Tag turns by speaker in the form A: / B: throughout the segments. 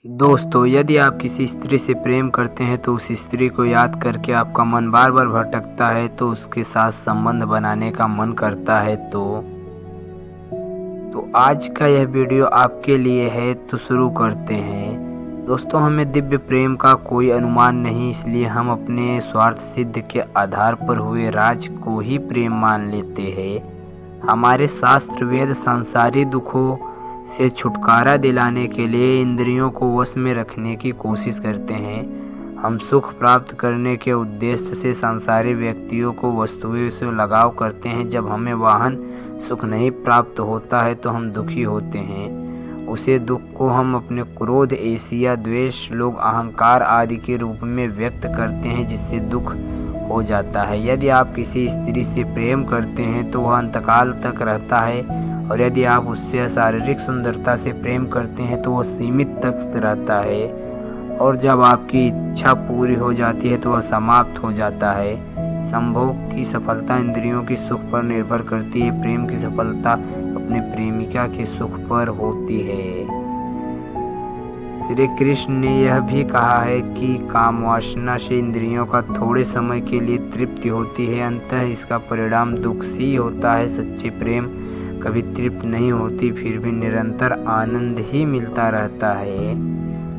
A: दोस्तों, यदि आप किसी स्त्री से प्रेम करते हैं तो उस स्त्री को याद करके आपका मन बार बार भटकता है, तो उसके साथ संबंध बनाने का मन करता है। तो आज का यह वीडियो आपके लिए है, तो शुरू करते हैं। दोस्तों, हमें दिव्य प्रेम का कोई अनुमान नहीं, इसलिए हम अपने स्वार्थ सिद्ध के आधार पर हुए राज को ही प्रेम मान लेते हैं। हमारे शास्त्र वेद सांसारिक दुखों से छुटकारा दिलाने के लिए इंद्रियों को वश में रखने की कोशिश करते हैं। हम सुख प्राप्त करने के उद्देश्य से सांसारिक व्यक्तियों को वस्तुओं से लगाव करते हैं। जब हमें वाहन सुख नहीं प्राप्त होता है तो हम दुखी होते हैं। उसे दुख को हम अपने क्रोध, ईर्ष्या, द्वेष, लोभ, अहंकार आदि के रूप में व्यक्त करते हैं, जिससे दुख हो जाता है। यदि आप किसी स्त्री से प्रेम करते हैं तो वह अंतकाल तक रहता है, और यदि आप उससे शारीरिक सुंदरता से प्रेम करते हैं तो वह सीमित तक रहता है, और जब आपकी इच्छा पूरी हो जाती है तो वह समाप्त हो जाता है। संभोग की सफलता इंद्रियों की सुख पर निर्भर करती है, प्रेम की सफलता अपने प्रेमिका के सुख पर होती है। श्री कृष्ण ने यह भी कहा है कि काम वासना से इंद्रियों का थोड़े समय के लिए तृप्ति होती है, अंततः इसका परिणाम दुख ही होता है। सच्ची प्रेम कभी तृप्त नहीं होती, फिर भी निरंतर आनंद ही मिलता रहता है।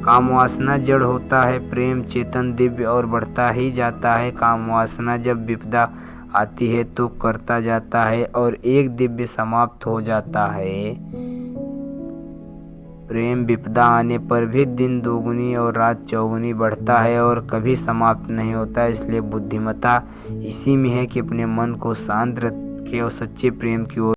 A: काम वासना जड़ होता है, प्रेम चेतन, दिव्य और बढ़ता ही जाता है। काम वासना जब विपदा आती है तो करता जाता है, और एक दिव्य समाप्त हो जाता है। प्रेम विपदा आने पर भी दिन दोगुनी और रात चौगुनी बढ़ता है और कभी समाप्त नहीं होता। इसलिए बुद्धिमत्ता इसी में है कि अपने मन को शांत रखे और सच्चे प्रेम की ओर